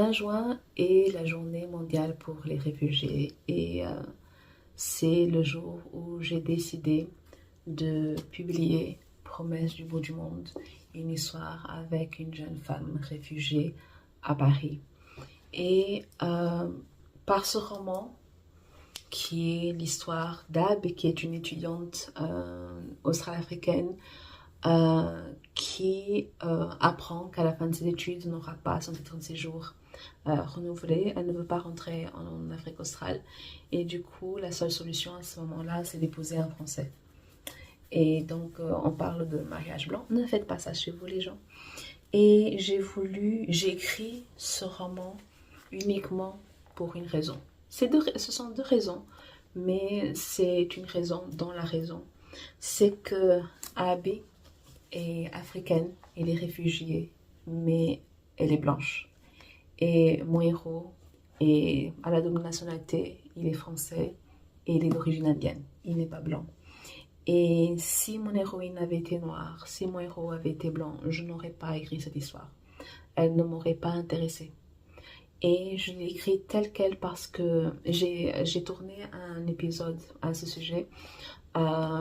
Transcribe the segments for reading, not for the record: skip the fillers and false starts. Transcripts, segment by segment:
20 juin est la journée mondiale pour les réfugiés et c'est le jour où j'ai décidé de publier Promesse du bout du monde, une histoire avec une jeune femme réfugiée à Paris. Et par ce roman, qui est l'histoire d'Ab, qui est une étudiante australo-africaine qui apprend qu'à la fin de ses études n'aura pas son titre de séjour renouvelé. Elle ne veut pas rentrer en Afrique australe et du coup la seule solution à ce moment-là c'est d'épouser un Français. Et donc on parle de mariage blanc. Ne faites pas ça chez vous les gens. Et j'ai écrit ce roman uniquement pour une raison. Ce sont deux raisons, mais c'est une raison dans la raison. C'est que Abby est africaine, elle est réfugiée, mais elle est blanche. Et mon héros est à la double nationalité, il est français et il est d'origine indienne, il n'est pas blanc. Et si mon héroïne avait été noire, si mon héros avait été blanc, je n'aurais pas écrit cette histoire. Elle ne m'aurait pas intéressée. Et je l'ai écrite telle qu'elle parce que j'ai tourné un épisode à ce sujet.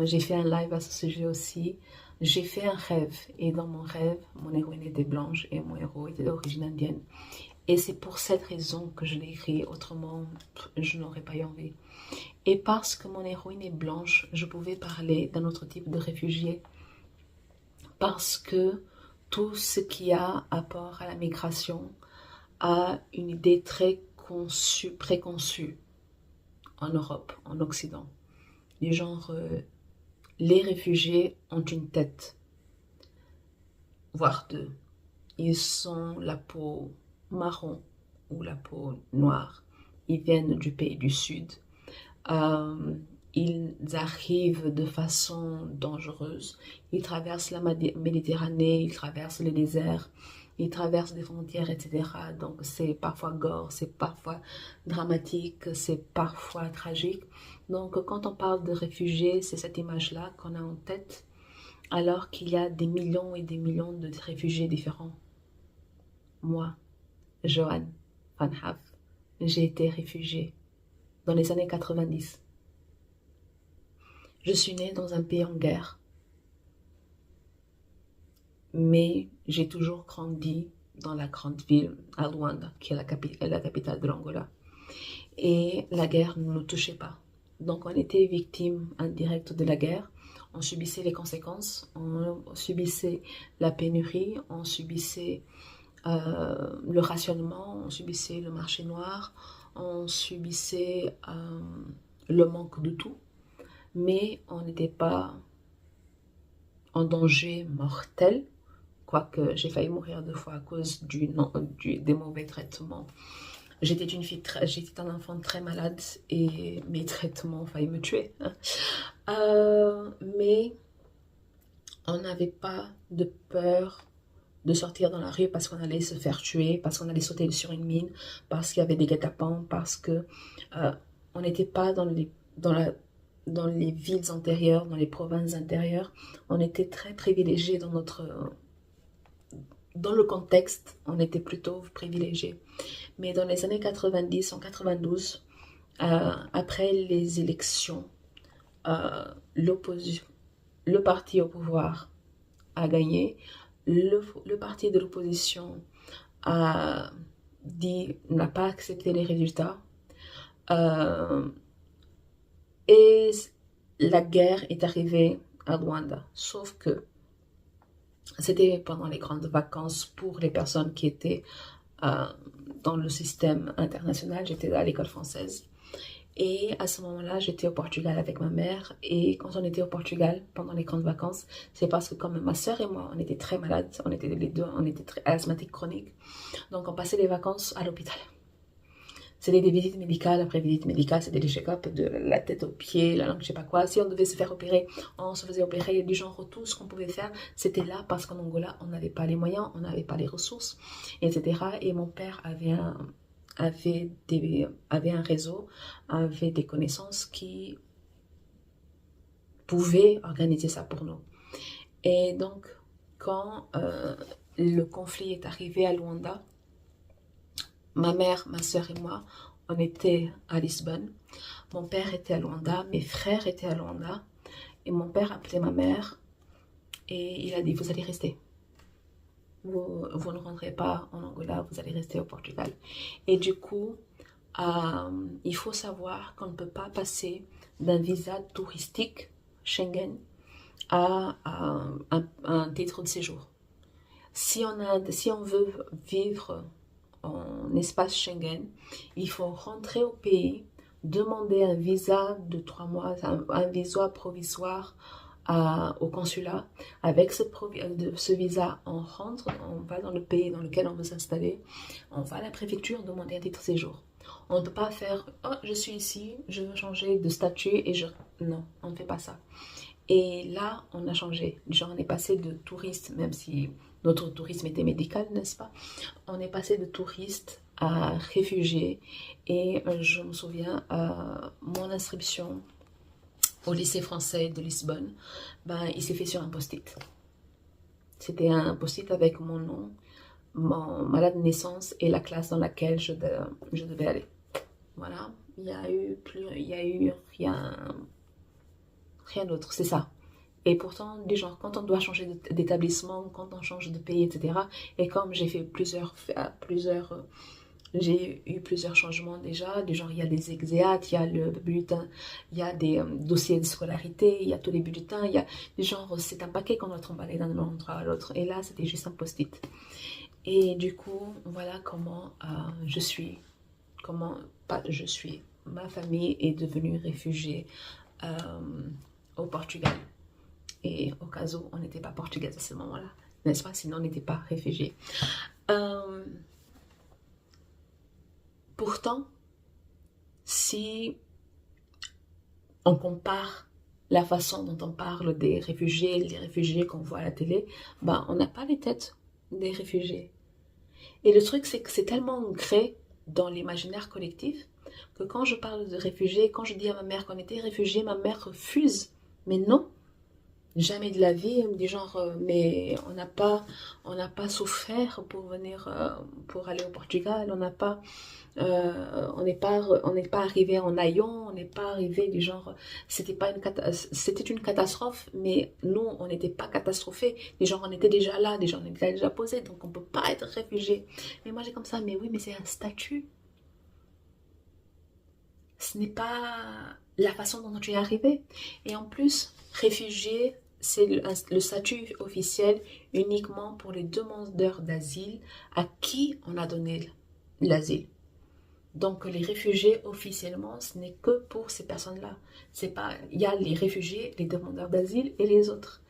J'ai fait un live à ce sujet aussi. J'ai fait un rêve et dans mon rêve, mon héroïne était blanche et mon héros était d'origine indienne. Et c'est pour cette raison que je l'ai écrit, autrement je n'aurais pas eu envie. Et parce que mon héroïne est blanche, je pouvais parler d'un autre type de réfugié. Parce que tout ce qui a rapport à la migration a une idée très préconçue en Europe, en Occident. Du genre, les réfugiés ont une tête, voire deux. Ils sont la peau marron ou la peau noire. Ils viennent du pays du Sud. Ils arrivent de façon dangereuse. Ils traversent la Méditerranée, ils traversent les déserts, ils traversent des frontières, etc. Donc c'est parfois gore, c'est parfois dramatique, c'est parfois tragique. Donc quand on parle de réfugiés, c'est cette image-là qu'on a en tête, alors qu'il y a des millions et des millions de réfugiés différents. Moi, Joanne Van Haaf, j'ai été réfugiée dans les années 90. Je suis née dans un pays en guerre, mais j'ai toujours grandi dans la grande ville, à Luanda, qui est la capitale de l'Angola. Et la guerre ne nous touchait pas. Donc on était victime indirecte de la guerre. On subissait les conséquences, on subissait la pénurie, on subissait le rationnement, on subissait le marché noir, on subissait le manque de tout. Mais on n'était pas en danger mortel, quoique j'ai failli mourir 2 fois à cause des mauvais traitements. J'étais un enfant très malade et mes traitements ont failli me tuer. Mais on n'avait pas de peur de sortir dans la rue parce qu'on allait se faire tuer, parce qu'on allait sauter sur une mine, parce qu'il y avait des guet-apens, parce que on n'était pas dans les villes antérieures, dans les provinces intérieures. On était très privilégiés dans le contexte, on était plutôt privilégiés. Mais dans les années 90, en 92, après les élections, le parti au pouvoir a gagné. Le parti de l'opposition n'a pas accepté les résultats. Et la guerre est arrivée à Luanda. Sauf que c'était pendant les grandes vacances pour les personnes qui étaient dans le système international. J'étais à l'école française. Et à ce moment-là, j'étais au Portugal avec ma mère. Et quand on était au Portugal pendant les grandes vacances, c'est parce que comme ma soeur et moi, on était très malades, on était les deux, on était très asthmatiques chroniques. Donc on passait les vacances à l'hôpital. C'était des visites médicales après visites médicales, c'était des check-ups de la tête aux pieds, la langue, je sais pas quoi. Si on devait se faire opérer, on se faisait opérer. Du genre, tout ce qu'on pouvait faire, c'était là parce qu'en Angola, on n'avait pas les moyens, on n'avait pas les ressources, etc. Et mon père avait un réseau, avait des connaissances qui pouvaient organiser ça pour nous. Et donc, quand le conflit est arrivé à Luanda, Ma mère, ma soeur et moi, on était à Lisbonne. Mon père était à Luanda, mes frères étaient à Luanda. Et mon père appelait ma mère et il a dit, vous allez rester. Vous ne rentrez pas en Angola, vous allez rester au Portugal. Et du coup, il faut savoir qu'on ne peut pas passer d'un visa touristique Schengen à un titre de séjour. Si on veut vivre en espace Schengen, il faut rentrer au pays, demander un visa de 3 mois, un visa provisoire au consulat. Avec ce visa, on rentre, on va dans le pays dans lequel on veut s'installer, on va à la préfecture demander un titre de séjour. On ne peut pas faire « Oh, je suis ici, je veux changer de statut et je... » Non, on ne fait pas ça. Et là, on a changé. Genre, on est passé de touriste, même si notre tourisme était médical, n'est-ce pas? On est passé de touriste à réfugié. Et je me souviens, mon inscription au lycée français de Lisbonne, ben, il s'est fait sur un post-it. C'était un post-it avec mon nom, ma date de naissance et la classe dans laquelle je devais aller. Voilà, il y a eu rien d'autre, c'est ça. Et pourtant, du genre, quand on doit changer d'établissement, quand on change de pays, etc. Et comme j'ai fait j'ai eu plusieurs changements déjà, du genre il y a des exéates, il y a le bulletin, il y a des dossiers de scolarité, il y a tous les bulletins, il y a du genre c'est un paquet qu'on doit trimballer d'un endroit à l'autre. Et là c'était juste un post-it. Et du coup voilà comment ma famille est devenue réfugiée au Portugal. Et au cas où on n'était pas portugais à ce moment-là, n'est-ce pas? Sinon on n'était pas réfugiés. Pourtant, si on compare la façon dont on parle des réfugiés, les réfugiés qu'on voit à la télé, ben, on n'a pas les têtes des réfugiés. Et le truc, c'est que c'est tellement ancré dans l'imaginaire collectif que quand je parle de réfugiés, quand je dis à ma mère qu'on était réfugiés, ma mère refuse. Mais non, jamais de la vie, du genre, mais on n'a pas souffert pour venir, pour aller au Portugal, on n'est pas arrivé en haillons, on n'est pas arrivé du genre, c'était une catastrophe, mais nous, on n'était pas catastrophés, des gens, on était déjà là, des gens, on était déjà posés, donc on peut pas être réfugié. Mais moi, j'ai comme ça, mais oui, mais c'est un statut. Ce n'est pas la façon dont tu es arrivé. Et en plus, réfugié, c'est le statut officiel uniquement pour les demandeurs d'asile à qui on a donné l'asile. Donc les réfugiés officiellement, ce n'est que pour ces personnes-là. C'est pas, il y a les réfugiés, les demandeurs d'asile et les autres.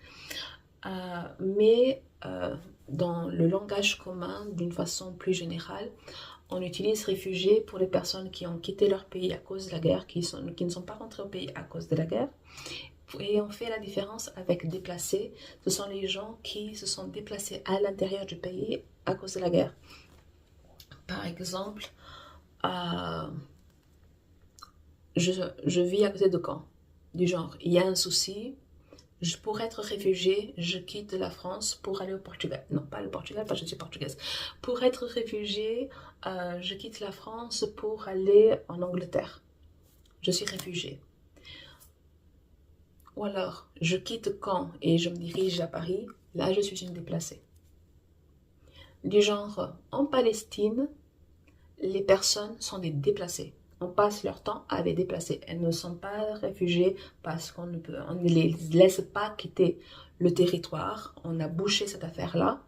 Mais dans le langage commun, d'une façon plus générale, on utilise réfugiés pour les personnes qui ont quitté leur pays à cause de la guerre, qui ne sont pas rentrées au pays à cause de la guerre. Et on fait la différence avec déplacés. Ce sont les gens qui se sont déplacés à l'intérieur du pays à cause de la guerre. Par exemple, je vis à côté de Caen. Du genre, il y a un souci, pour être réfugiée, je quitte la France pour aller au Portugal. Non, pas le Portugal, parce que je suis portugaise. Pour être réfugiée, je quitte la France pour aller en Angleterre. Je suis réfugiée. Ou alors, je quitte Caen et je me dirige à Paris. Là, je suis une déplacée. Du genre, en Palestine, les personnes sont des déplacés. On passe leur temps à les déplacer. Elles ne sont pas réfugiées parce on ne les laisse pas quitter le territoire. On a bouché cette affaire-là.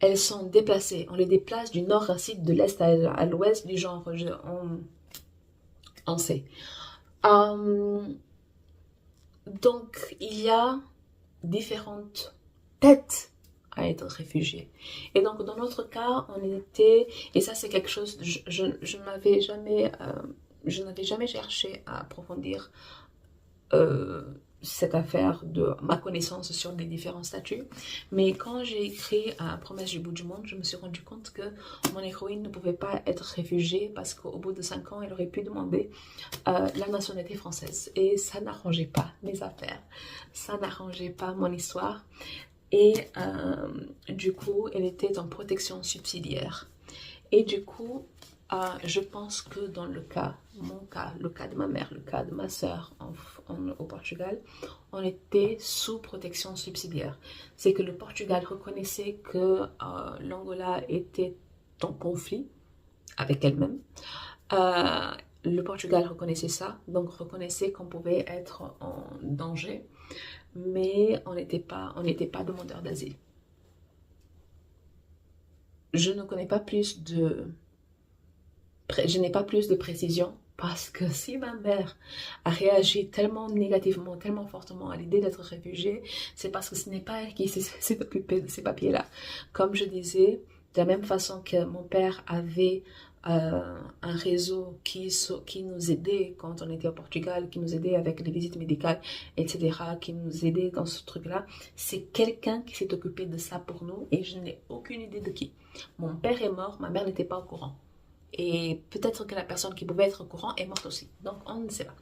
Elles sont déplacées. On les déplace du nord ainsi de l'est à l'ouest, du genre, on sait. Donc, il y a différentes têtes à être réfugié. Et donc, dans notre cas, on était, et ça c'est quelque chose, je n'avais jamais cherché à approfondir cette affaire de ma connaissance sur les différents statuts, mais quand j'ai écrit Promesse du bout du monde, je me suis rendu compte que mon héroïne ne pouvait pas être réfugiée parce qu'au bout de 5 ans, elle aurait pu demander la nationalité française, et ça n'arrangeait pas mes affaires, ça n'arrangeait pas mon histoire. Et du coup, elle était en protection subsidiaire. Et du coup, je pense que dans mon cas, le cas de ma mère, le cas de ma sœur au Portugal, on était sous protection subsidiaire. C'est que le Portugal reconnaissait que l'Angola était en conflit avec elle-même. Euh, le Portugal reconnaissait ça, donc reconnaissait qu'on pouvait être en danger, mais on n'était pas demandeur d'asile. Je ne connais pas plus de, je n'ai pas plus de précision parce que si ma mère a réagi tellement négativement, tellement fortement à l'idée d'être réfugiée, c'est parce que ce n'est pas elle qui s'est occupée de ces papiers-là. Comme je disais, de la même façon que mon père avait un réseau qui nous aidait quand on était au Portugal, qui nous aidait avec les visites médicales, etc., qui nous aidait dans ce truc-là, c'est quelqu'un qui s'est occupé de ça pour nous et je n'ai aucune idée de qui. Mon père est mort, ma mère n'était pas au courant. Et peut-être que la personne qui pouvait être au courant est morte aussi. Donc on ne sait pas.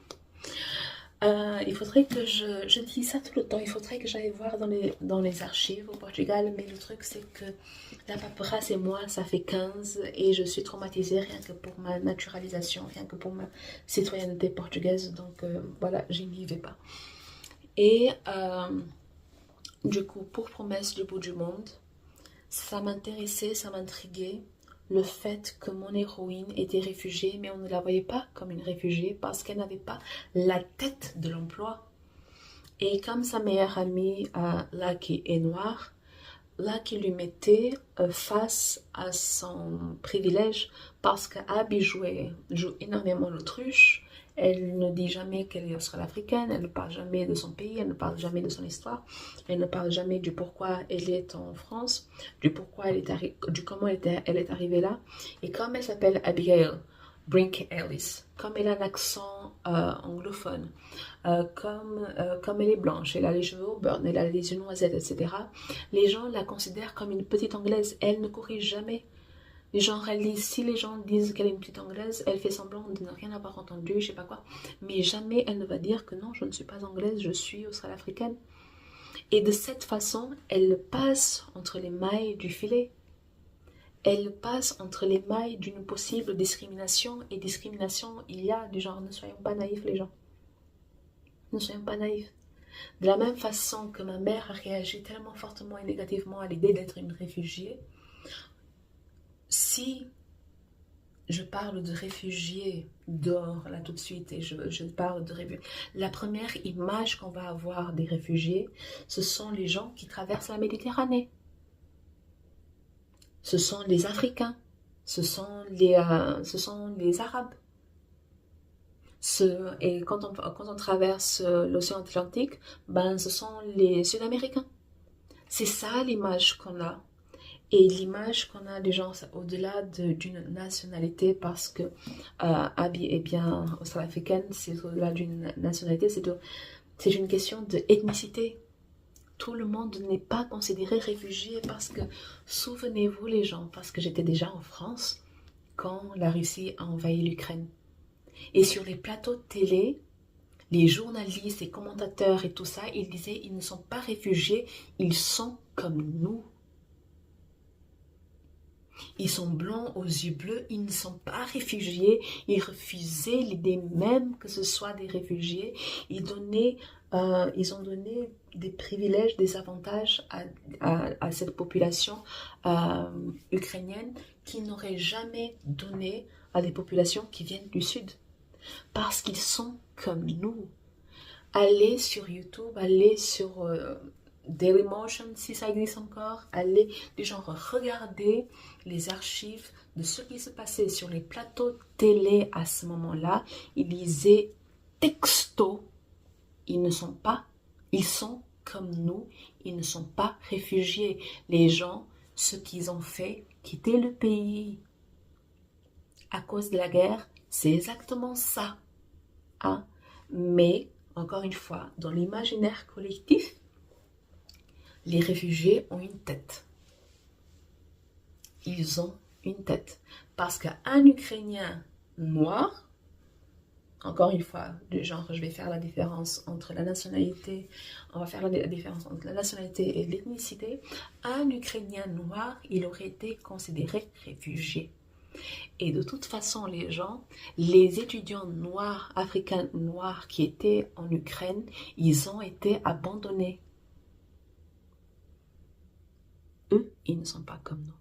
Il faudrait que je dis ça tout le temps, il faudrait que j'aille voir dans les archives au Portugal, mais le truc c'est que la paperasse et moi, ça fait 15 et je suis traumatisée rien que pour ma naturalisation, rien que pour ma citoyenneté portugaise, donc voilà, je n'y vais pas. Et du coup, pour Promesse du bout du monde, ça m'intéressait, ça m'intriguait le fait que mon héroïne était réfugiée, mais on ne la voyait pas comme une réfugiée parce qu'elle n'avait pas la tête de l'emploi. Et comme sa meilleure amie, là qui est noire, là qui lui mettait face à son privilège parce qu'Abby joue énormément l'autruche. Elle ne dit jamais qu'elle est australo-africaine, elle ne parle jamais de son pays, elle ne parle jamais de son histoire, elle ne parle jamais du pourquoi elle est en France, du pourquoi du comment elle est arrivée là. Et comme elle s'appelle Abigail Brink Ellis, comme elle a un accent anglophone, comme elle est blanche, elle a les cheveux au burn, elle a les yeux noisettes, etc., les gens la considèrent comme une petite anglaise. Elle ne corrige jamais. Si les gens disent qu'elle est une petite anglaise, elle fait semblant de ne rien avoir entendu, je sais pas quoi. Mais jamais elle ne va dire que non, je ne suis pas anglaise, je suis australo-africaine. Et de cette façon, elle passe entre les mailles du filet. Elle passe entre les mailles d'une possible discrimination. Et discrimination, il y a du genre, ne soyons pas naïfs les gens. Ne soyons pas naïfs. De la même façon que ma mère a réagi tellement fortement et négativement à l'idée d'être une réfugiée, si je parle de réfugiés dehors, là tout de suite, et je parle de réfugiés, la première image qu'on va avoir des réfugiés, ce sont les gens qui traversent la Méditerranée. Ce sont les Africains, ce sont les Arabes. Et quand on traverse l'océan Atlantique, ben, ce sont les Sud-Américains. C'est ça l'image qu'on a. Et l'image qu'on a des gens au-delà d'une nationalité, parce que Abby est bien australo-africaine, c'est au-delà d'une nationalité, c'est une question d'ethnicité. Tout le monde n'est pas considéré réfugié parce que, souvenez-vous les gens, parce que j'étais déjà en France quand la Russie a envahi l'Ukraine. Et sur les plateaux de télé, les journalistes, les commentateurs et tout ça, ils disaient ils ne sont pas réfugiés, ils sont comme nous. Ils sont blancs aux yeux bleus, ils ne sont pas réfugiés, ils refusaient l'idée même que ce soit des réfugiés. Ils ont donné des privilèges, des avantages à cette population ukrainienne qui n'aurait jamais donné à des populations qui viennent du sud. Parce qu'ils sont comme nous. Allez sur YouTube, allez sur Dailymotion, si ça existe encore, allez du genre regarder les archives de ce qui se passait sur les plateaux télé à ce moment-là. Ils disaient texto, ils sont comme nous, ils ne sont pas réfugiés. Les gens, ce qu'ils ont fait, quitter le pays à cause de la guerre, c'est exactement ça. Hein? Mais, encore une fois, dans l'imaginaire collectif, les réfugiés ont une tête. Ils ont une tête. Parce qu'un Ukrainien noir, encore une fois, du genre, je vais faire la différence entre la nationalité, on va faire la différence entre la nationalité et l'ethnicité. Un Ukrainien noir, il aurait été considéré réfugié. Et de toute façon, les étudiants noirs, africains noirs qui étaient en Ukraine, ils ont été abandonnés. Eux, ils ne sont pas comme nous.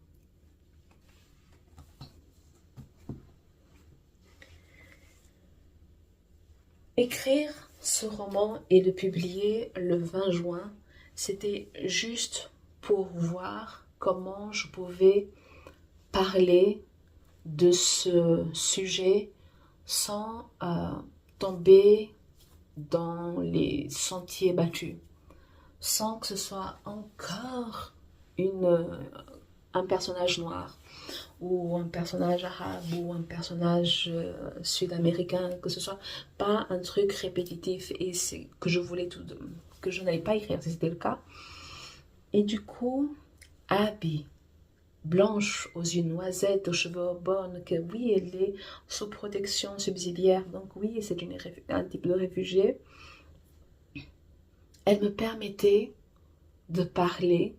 Écrire ce roman et le publier le 20 juin, c'était juste pour voir comment je pouvais parler de ce sujet sans tomber dans les sentiers battus, sans que ce soit encore un personnage noir ou un personnage arabe ou un personnage sud-américain, que ce soit pas un truc répétitif et c'est que je voulais que je n'allais pas écrire si c'était le cas. Et du coup, Abby, blanche aux yeux noisettes, aux cheveux bonnes, que oui, elle est sous protection subsidiaire, donc oui, c'est un type de réfugié, elle me permettait de parler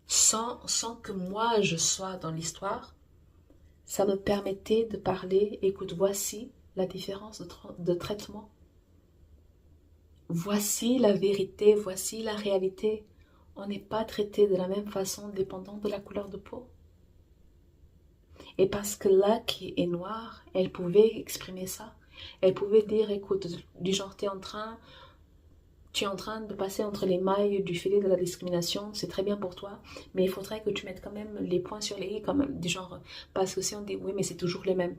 sans que moi je sois dans l'histoire. Ça me permettait de parler, écoute, voici la différence de traitement. Voici la vérité, voici la réalité. On n'est pas traité de la même façon dépendant de la couleur de peau. Et parce que là qui est noire, elle pouvait exprimer ça. Elle pouvait dire, écoute, du genre, tu es en train de passer entre les mailles du filet de la discrimination, c'est très bien pour toi, mais il faudrait que tu mettes quand même les points sur les i, quand même, du genre, parce que si on dit, oui, mais c'est toujours les mêmes.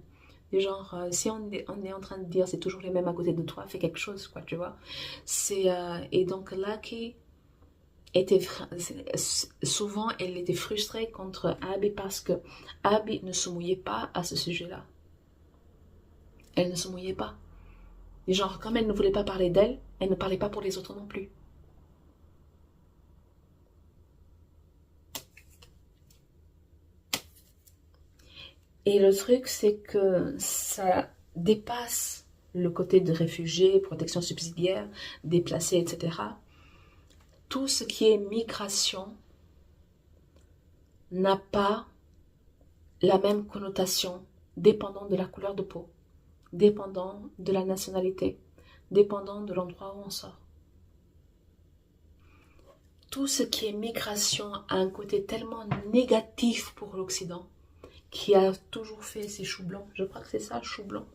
Du genre, si on est en train de dire, c'est toujours les mêmes à côté de toi, fais quelque chose, quoi, tu vois. Et donc, Lucky était souvent elle était frustrée contre Abby parce que Abby ne se mouillait pas à ce sujet-là. Elle ne se mouillait pas. Et genre, comme elle ne voulait pas parler d'elle, elle ne parlait pas pour les autres non plus. Et le truc, c'est que ça dépasse le côté de réfugiés, protection subsidiaire, déplacés, etc. Tout ce qui est migration n'a pas la même connotation dépendant de la couleur de peau, dépendant de la nationalité, dépendant de l'endroit où on sort. Tout ce qui est migration a un côté tellement négatif pour l'Occident, qui a toujours fait ses choux blancs, je crois que c'est ça, choux blancs,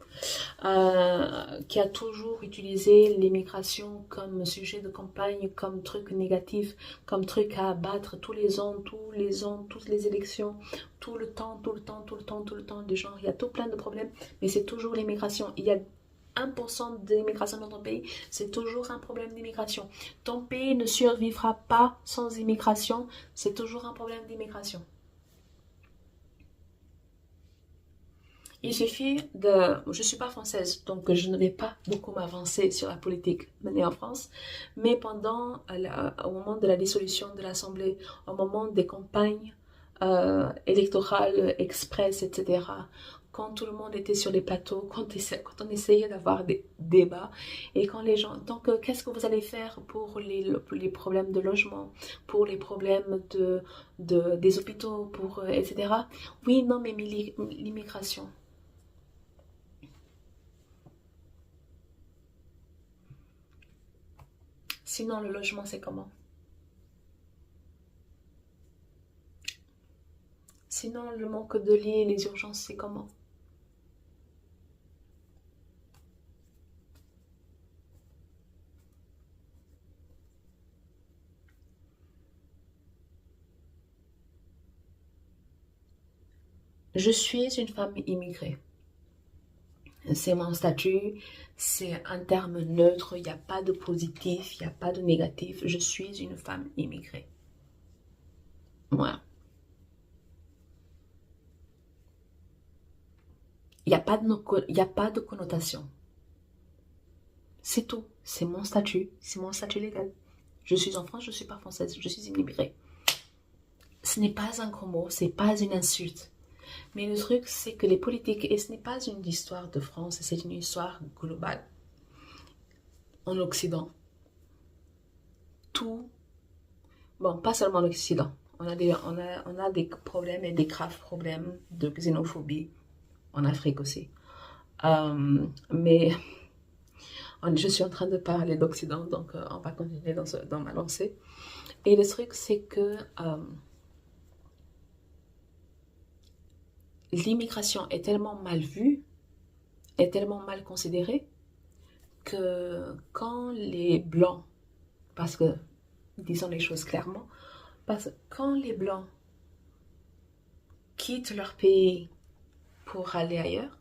qui a toujours utilisé l'immigration comme sujet de campagne, comme truc négatif, comme truc à abattre tous les ans, toutes les élections, tout le temps, des gens, il y a tout plein de problèmes, mais c'est toujours l'immigration. Il y a 1% d'immigration dans ton pays, c'est toujours un problème d'immigration. Ton pays ne survivra pas sans immigration, c'est toujours un problème d'immigration. Il suffit de... Je ne suis pas française, donc je ne vais pas beaucoup m'avancer sur la politique menée en France, mais au moment de la dissolution de l'Assemblée, au moment des campagnes électorales express, etc., quand tout le monde était sur les plateaux, quand on essayait d'avoir des débats, et quand les gens... Donc, qu'est-ce que vous allez faire pour les problèmes de logement, pour les problèmes des hôpitaux, etc. Oui, non, mais l'immigration. Sinon, le logement, c'est comment? Sinon, le manque de lits et les urgences, c'est comment? Je suis une femme immigrée. C'est mon statut, c'est un terme neutre, il n'y a pas de positif, il n'y a pas de négatif. Je suis une femme immigrée. Voilà. Il n'y a pas de connotation. C'est tout. C'est mon statut légal. Je suis en France, je ne suis pas française, je suis immigrée. Ce n'est pas un gros mot, ce n'est pas une insulte. Mais le truc, c'est que les politiques, et ce n'est pas une histoire de France, c'est une histoire globale. En Occident, tout, bon, pas seulement en Occident, on a des problèmes et des graves problèmes de xénophobie en Afrique aussi. Mais je suis en train de parler d'Occident, donc on va continuer dans ma lancée. Et le truc, c'est que l'immigration est tellement mal vue, est tellement mal considérée, que quand les Blancs, parce que, disons les choses clairement, parce que quand les Blancs quittent leur pays pour aller ailleurs,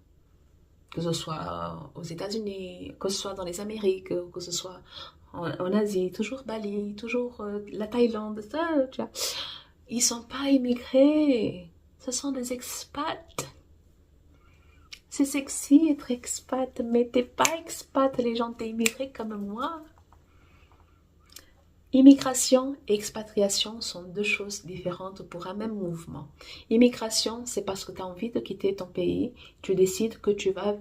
que ce soit aux États-Unis, que ce soit dans les Amériques, que ce soit en Asie, toujours Bali, toujours la Thaïlande, ça, tu vois. Ils sont pas immigrés, ce sont des expats. C'est sexy être expat, mais t'es pas expat, les gens t'es immigré comme moi. Immigration et expatriation sont deux choses différentes pour un même mouvement. Immigration, c'est parce que tu as envie de quitter ton pays, tu décides que tu vas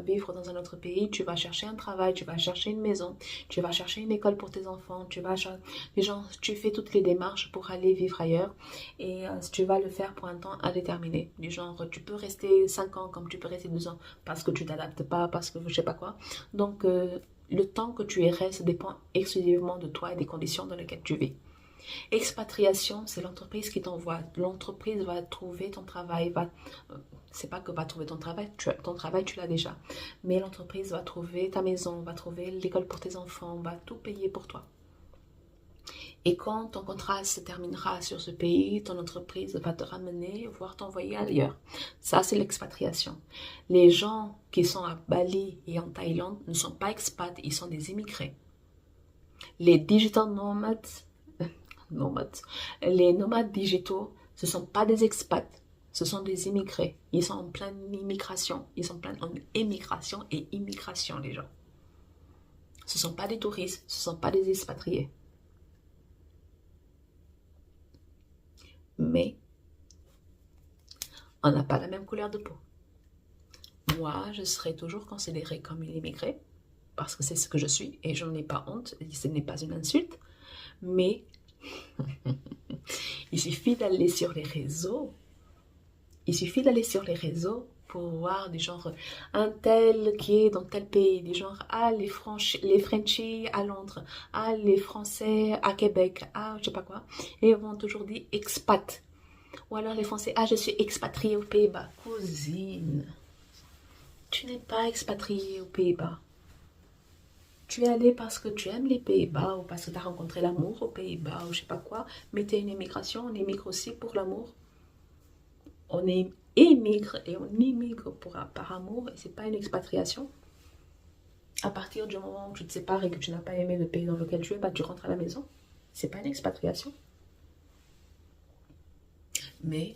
vivre dans un autre pays, tu vas chercher un travail, tu vas chercher une maison, tu vas chercher une école pour tes enfants, tu fais toutes les démarches pour aller vivre ailleurs et tu vas le faire pour un temps indéterminé. Du genre, tu peux rester 5 ans comme tu peux rester 2 ans parce que tu t'adaptes pas, parce que je sais pas quoi. Donc, le temps que tu y restes dépend exclusivement de toi et des conditions dans lesquelles tu vis. Expatriation, c'est l'entreprise qui t'envoie. L'entreprise va trouver ton travail. C'est pas que va trouver ton travail, ton travail tu l'as déjà. Mais l'entreprise va trouver ta maison, va trouver l'école pour tes enfants, va tout payer pour toi. Et quand ton contrat se terminera sur ce pays, ton entreprise va te ramener, voire t'envoyer ailleurs. Ça, c'est l'expatriation. Les gens qui sont à Bali et en Thaïlande ne sont pas expats, ils sont des immigrés. Les digital nomades, les nomades digitaux, ce ne sont pas des expats, ce sont des immigrés. Ils sont en pleine immigration. Ils sont en pleine émigration et immigration, les gens. Ce ne sont pas des touristes, ce ne sont pas des expatriés. Mais on n'a pas la même couleur de peau. Moi, je serai toujours considérée comme une immigrée, parce que c'est ce que je suis, et je n'en ai pas honte, ce n'est pas une insulte, mais il suffit d'aller sur les réseaux, pour voir des genres, un tel qui est dans tel pays, des genres, les Frenchies à Londres, les Français à Québec, je sais pas quoi, et ils vont toujours dire expat. Ou alors les Français, je suis expatrié aux Pays-Bas. Cousine, tu n'es pas expatrié aux Pays-Bas. Tu es allé parce que tu aimes les Pays-Bas ou parce que tu as rencontré l'amour aux Pays-Bas ou je sais pas quoi. Mais tu es une immigration, on émigre aussi pour l'amour. On émigre et on immigre par amour et c'est pas une expatriation. À partir du moment où tu te sépares et que tu n'as pas aimé le pays dans lequel tu es, tu rentres à la maison. C'est pas une expatriation. Mais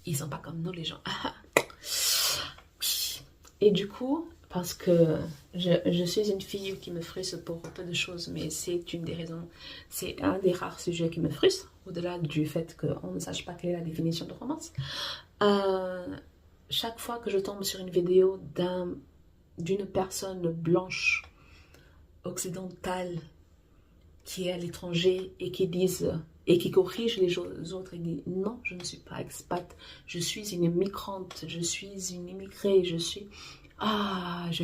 ils sont pas comme nous les gens. Et du coup, parce que je suis une fille qui me frustre pour peu de choses, mais c'est une des raisons, c'est un des rares sujets qui me frustre, au-delà du fait qu'on ne sache pas quelle est la définition de romance. Chaque fois que je tombe sur une vidéo d'une personne blanche, occidentale, qui est à l'étranger et qui corrige les autres et dit non, je ne suis pas expat, je suis une migrante, je suis une immigrée, je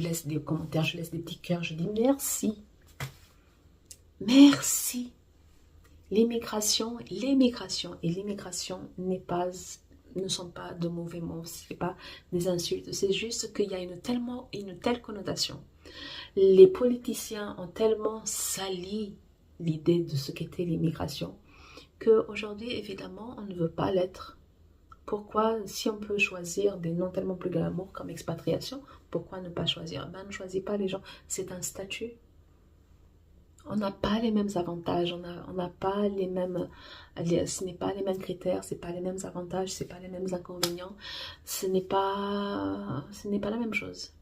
laisse des commentaires, je laisse des petits cœurs, je dis merci. Merci. L'immigration et l'immigration ne sont pas de mauvais mots, ce n'est pas des insultes, c'est juste qu'il y a une telle connotation. Les politiciens ont tellement sali l'idée de ce qu'était l'immigration qu'aujourd'hui, évidemment, on ne veut pas l'être. Pourquoi, si on peut choisir des noms tellement plus glamour comme expatriation, pourquoi ne pas choisir? Ne choisis pas les gens, c'est un statut. On n'a pas les mêmes avantages, on n'a pas les mêmes, ce n'est pas les mêmes critères, ce n'est pas les mêmes avantages, ce n'est pas les mêmes inconvénients, ce n'est pas la même chose.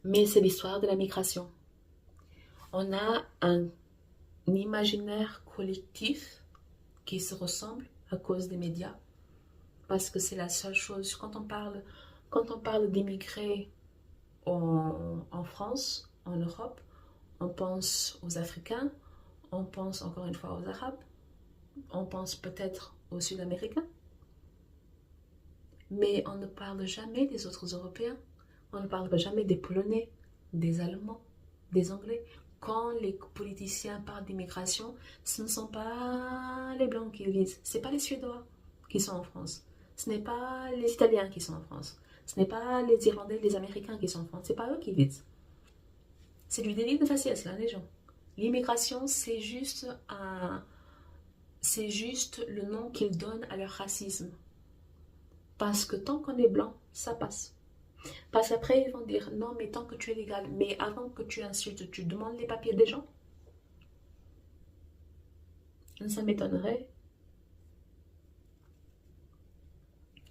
Mais c'est l'histoire de la migration. On a un imaginaire collectif qui se ressemble à cause des médias. Parce que c'est la seule chose. Quand on parle d'immigrés en France, en Europe, On pense aux Africains, on pense encore une fois aux Arabes, on pense peut-être aux Sud-Américains, mais on ne parle jamais des autres Européens, on ne parle jamais des Polonais, des Allemands, des Anglais. Quand les politiciens parlent d'immigration, ce ne sont pas les Blancs qu'ils visent, ce n'est pas les Suédois qui sont en France, ce n'est pas les Italiens qui sont en France, ce n'est pas les Irlandais, les Américains qui sont en France, ce n'est pas eux qui visent. C'est du délit de faciès, là, les gens. L'immigration, c'est juste le nom qu'ils donnent à leur racisme. Parce que tant qu'on est blanc, ça passe. Parce qu'après, ils vont dire, non, mais tant que tu es légal, mais avant que tu insultes, tu demandes les papiers des gens. Ça m'étonnerait.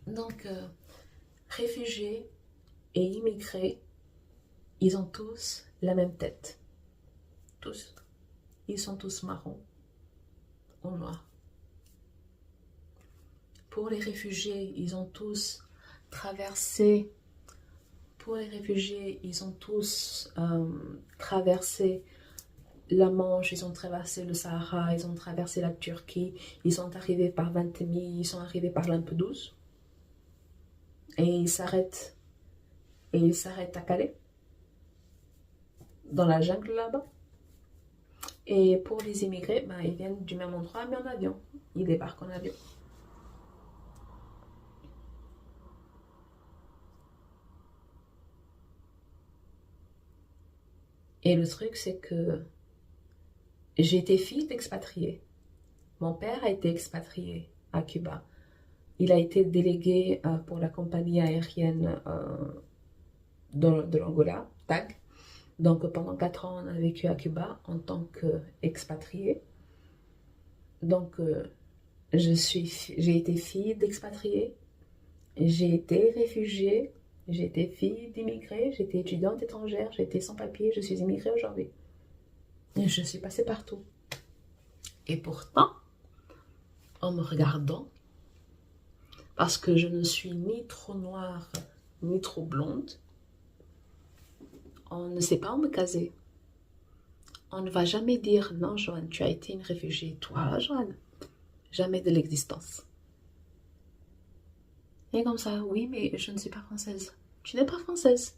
Donc, réfugiés et immigrés, ils ont tous la même tête. Tous. Ils sont tous marrons ou noirs. Pour les réfugiés, ils ont tous traversé. Pour les réfugiés, ils ont tous traversé la Manche, ils ont traversé le Sahara, ils ont traversé la Turquie, ils sont arrivés par Vintimille, ils sont arrivés par Lampedusa. Et ils s'arrêtent à Calais, dans la jungle là-bas. Et pour les immigrés, ben, ils viennent du même endroit, mais en avion. Ils débarquent en avion. Et le truc, c'est que j'ai été fille d'expatriés. Mon père a été expatrié à Cuba. Il a été délégué pour la compagnie aérienne de l'Angola, TAG. Donc pendant 4 ans, on a vécu à Cuba en tant qu'expatrié. Donc j'ai été fille d'expatriés, j'ai été réfugiée, j'ai été fille d'immigrés, j'ai été étudiante étrangère, j'ai été sans papier, je suis immigrée aujourd'hui. Et je suis passée partout. Et pourtant, en me regardant, parce que je ne suis ni trop noire, ni trop blonde, on ne sait pas où me caser. On ne va jamais dire, non Joanne, tu as été une réfugiée. Toi, Joanne, jamais de l'existence. Et comme ça, oui, mais je ne suis pas française. Tu n'es pas française.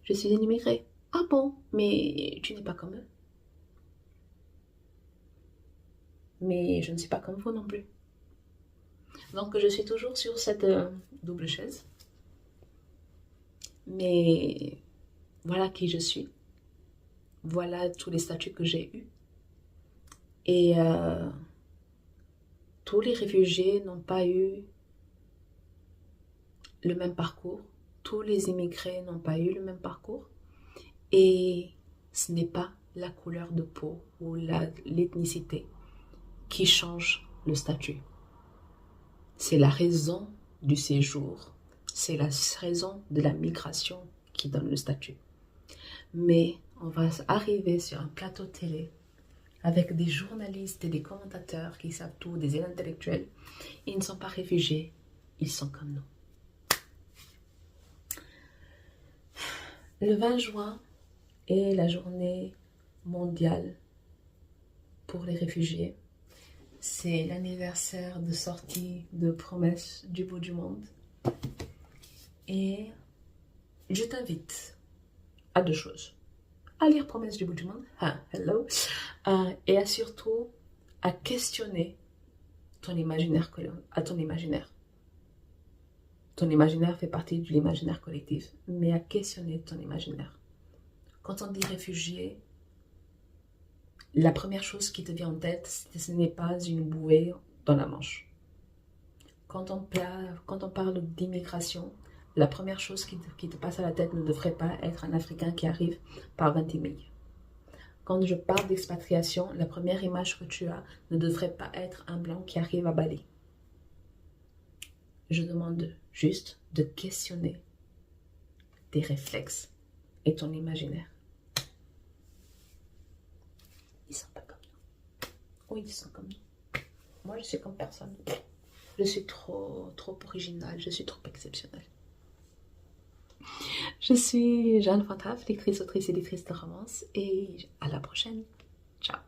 Je suis une immigrée. Ah bon, mais tu n'es pas comme eux. Mais je ne suis pas comme vous non plus. Donc je suis toujours sur cette double chaise. Mais voilà qui je suis. Voilà tous les statuts que j'ai eus. Et tous les réfugiés n'ont pas eu le même parcours. Tous les immigrés n'ont pas eu le même parcours. Et ce n'est pas la couleur de peau ou l'ethnicité qui change le statut. C'est la raison du séjour, c'est la raison de la migration qui donne le statut. Mais on va arriver sur un plateau télé avec des journalistes et des commentateurs qui savent tout, des intellectuels. Ils ne sont pas réfugiés, ils sont comme nous. Le 20 juin est la journée mondiale pour les réfugiés. C'est l'anniversaire de sortie de Promesse du bout du monde. Et je t'invite à 2 choses. À lire Promesse du bout du monde, hello, et surtout à questionner ton imaginaire, ton imaginaire. Ton imaginaire fait partie de l'imaginaire collectif, mais à questionner ton imaginaire. Quand on dit réfugié, la première chose qui te vient en tête, ce n'est pas une bouée dans la Manche. Quand on parle d'immigration, la première chose qui te passe à la tête ne devrait pas être un Africain qui arrive par Vintimille. Quand je parle d'expatriation, la première image que tu as ne devrait pas être un Blanc qui arrive à Bali. Je demande juste de questionner tes réflexes et ton imaginaire. Ils sont pas comme nous. Oui, ils sont comme nous. Moi, je suis comme personne. Je suis trop originale, je suis trop exceptionnelle. Je suis Jeanne Fantaf, lectrice, autrice, éditrice de romance et à la prochaine. Ciao.